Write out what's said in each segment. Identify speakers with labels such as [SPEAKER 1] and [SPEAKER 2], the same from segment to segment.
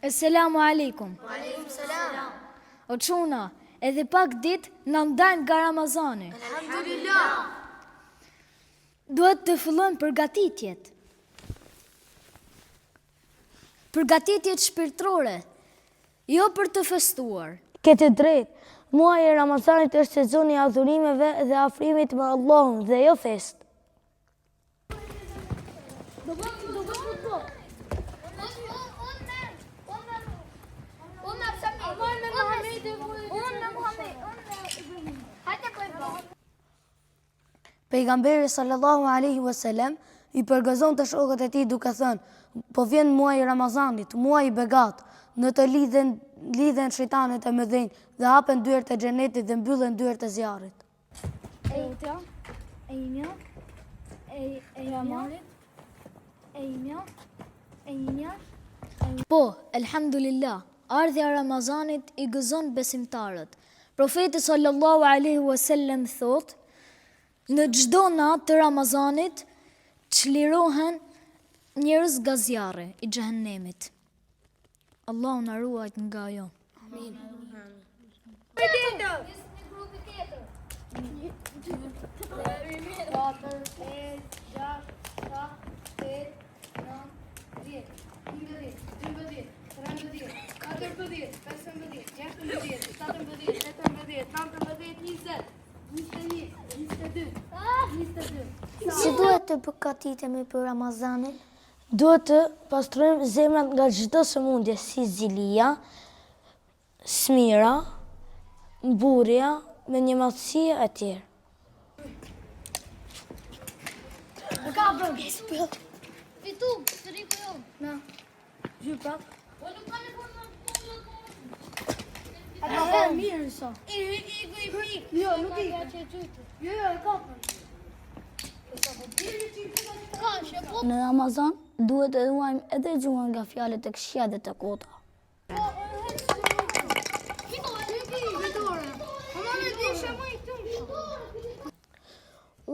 [SPEAKER 1] Esselamu alaikum.
[SPEAKER 2] Aleikum selam.
[SPEAKER 1] O çuna, edhe pak dit në ndajnë nga Ramazani.
[SPEAKER 2] Alhamdulillah.
[SPEAKER 1] Duhet të fillojnë përgatitjet. Përgatitjet shpirtërore, jo për të festuar.
[SPEAKER 3] Kete drejt, muaji i Ramazanit është sezoni i adhurimeve dhe afrimit me Allahun dhe jo fest. Pejgamberi sallallahu alaihi wasallam i përgëzon të shokët e tij duke thënë: po vjen muaji i Ramazanit, muaji i begat, në të lidhen shejtanët e mëdhenj dhe hapen dyert e xhenetit dhe mbyllen dyert e zjarrit.
[SPEAKER 1] Po, elhamdulillah, ardhja e Ramazanit i gëzon besimtarët. Profeti sallallahu alaihi wasallam thotë: në çdo natë të Ramazanit çlirohen njerëz nga zjarri i xhehenemit. Allahu na ruaj nga ajo.
[SPEAKER 2] Amin.
[SPEAKER 4] Si duhet të përgatitemi për Ramazanin?
[SPEAKER 3] Duhet të pastrojmë zemrat nga çdo sëmundje si zilia, smira, mburja, me një madhësie e tjerë.
[SPEAKER 4] Fitu, të riku jo. Na.
[SPEAKER 3] Gjy pak.
[SPEAKER 4] A mirë sa.
[SPEAKER 3] Jo, nuk i.
[SPEAKER 4] Jo, e kapën.
[SPEAKER 3] Në Ramazan duhet të ruajmë edhe gjuhën nga fjalët e këqija dhe të kota.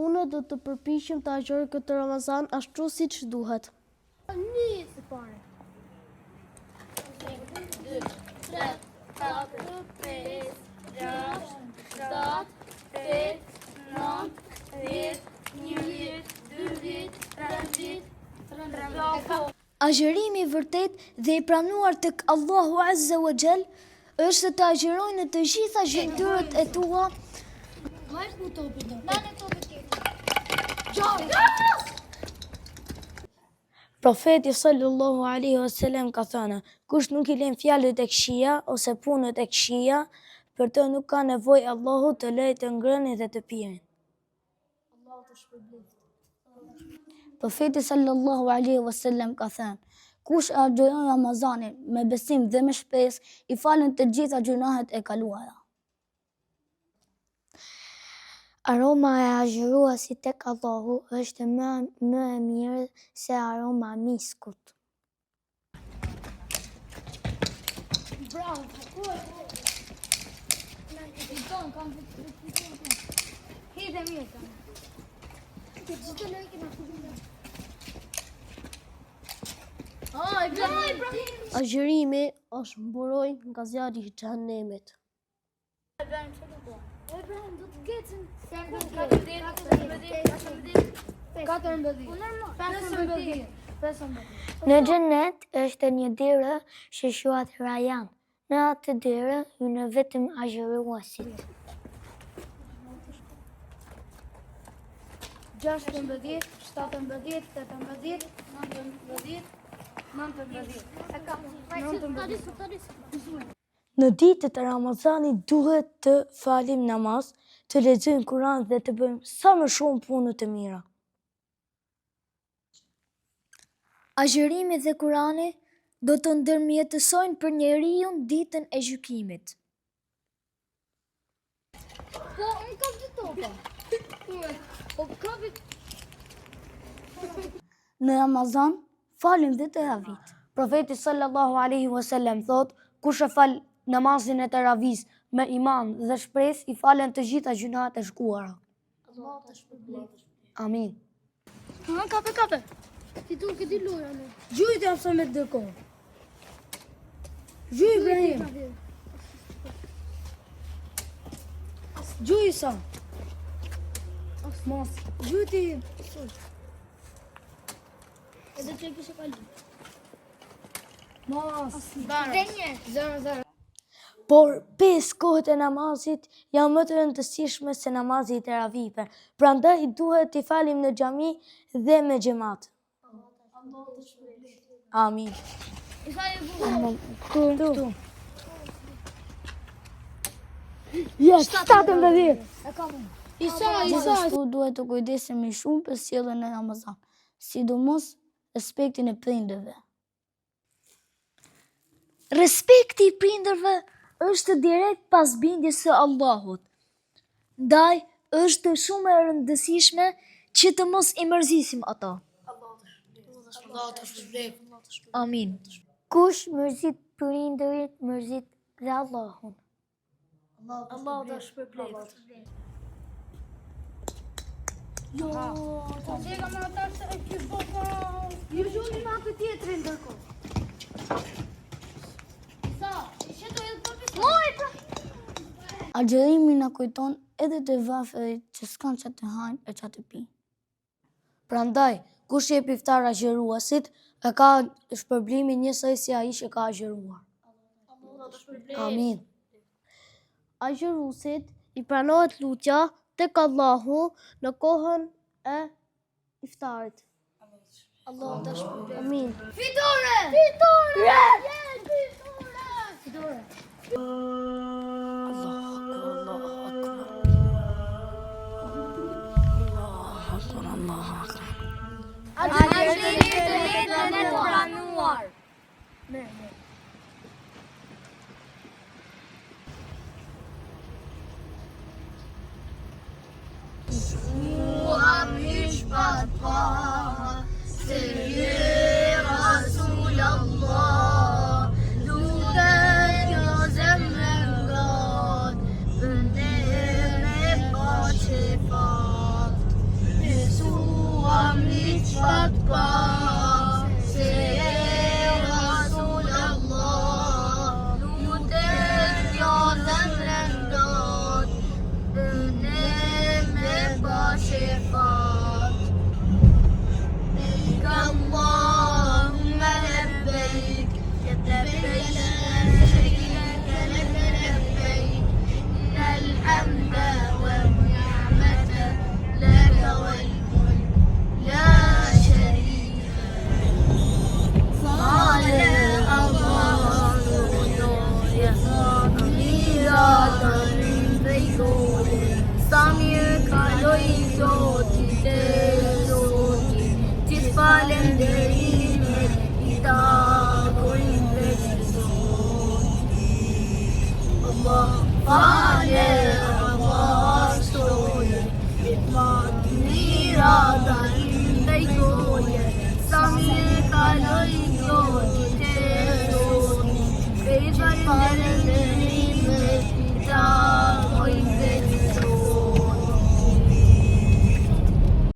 [SPEAKER 3] Unë do të përpiqem të agjëroj këtë Ramazan ashtu siç duhet.
[SPEAKER 4] Nisë pare. 2, 3, 4, 5, 6, 7, 8, 9, 10, 11, 12, 13, 14.
[SPEAKER 1] Agjërimi i vërtet dhe i pranuar tek Allahu Azza wa Jall është të agjërojnë në të gjitha gjymtyrët e tua.
[SPEAKER 4] Hajt në topit. Nane topit tjetër.
[SPEAKER 3] Profeti sallallahu alaihi wasallam ka thënë: kush nuk i lën fjalët e këqija ose punët e këqija, për të nuk ka nevojë Allahu të lejë të ngrënin dhe të pirin. Profeti sallallahu alaihi wasallam ka thënë: kush e agjeron Ramazanin me besim dhe me shpresë, i falen të gjitha gjunahet e kaluara.
[SPEAKER 4] Aroma e agjëruesit tek Allahu është më e mirë se aroma e miskut. Bravo. Hidhe mirë.
[SPEAKER 3] Agjërimi është mburoj nga zjarri i xhehenemit.
[SPEAKER 4] Do të gjetën 14. Në xhenet është një derë që quhet Rajan. Në atë derë hyn vetëm agjëruesit. 16, 17, 18, 19.
[SPEAKER 3] Në ditët e Ramazanit duhet të falim namaz, të lexojmë Kur'an dhe të bëjmë sa më shumë punë të mira.
[SPEAKER 1] Agjërimi dhe Kurani do të ndërmjetësojnë për njeriu ditën e gjykimit.
[SPEAKER 2] Po, unë kam dy topa. Po, kapit.
[SPEAKER 3] Në Ramazan falim dhe teravit. Profeti sallallahu alaihi wasallam thot, kush e fal namazin e teravis me iman dhe shpresë, i falen të gjitha gjunat e shkuara. Amin.
[SPEAKER 2] Kape. Ti tu këtë luja në.
[SPEAKER 3] Gjujt e afsa me dërko. Gjuj Ibrahim. Gjuj sa. Mos. Gjuj ti.
[SPEAKER 2] Edhe që e kishe kalu.
[SPEAKER 3] Mos.
[SPEAKER 2] Denje. Zero.
[SPEAKER 3] Por 5 kohët e namazit janë më të rëndësishme se namazi i teravive. Prandaj duhet t'i falim në xhami dhe me xhamat. Amin.
[SPEAKER 2] I fali bukur.
[SPEAKER 3] Këtu. Yes, 17.
[SPEAKER 2] E kam unë.
[SPEAKER 3] Gjithashtu duhet të kujdesemi shumë për sjelljen e Ramazan, sidomos respektin e prindërve.
[SPEAKER 1] Respekti i prindërve është direkt pas bindjes së Allahut. Ndaj është shumë e rëndësishme që të mos i mërzisim ata. Amin.
[SPEAKER 4] Kush mërzit prindërit, mërzit dhe Allahun.
[SPEAKER 2] Allah të shpërblet.
[SPEAKER 3] Jo,
[SPEAKER 2] Po, që e kam atar se e kjo boka.
[SPEAKER 3] ju gjuni me atë tjetrin ndërkohë.
[SPEAKER 2] Sa, që do edhe përpisa?
[SPEAKER 3] Agjerimi na kujton edhe të vaferit që s'kan që të hajnë e që të pinë. Prandaj, kush jep iftar agjeruasit, e ka shpërblimin njësoj si ai që ka agjeruar. Amin.
[SPEAKER 1] Agjeruesit i pranohet lutja tek Allahu në kohën e iftarit.
[SPEAKER 2] Allah të shpërblet.
[SPEAKER 1] Amin.
[SPEAKER 2] Fitore!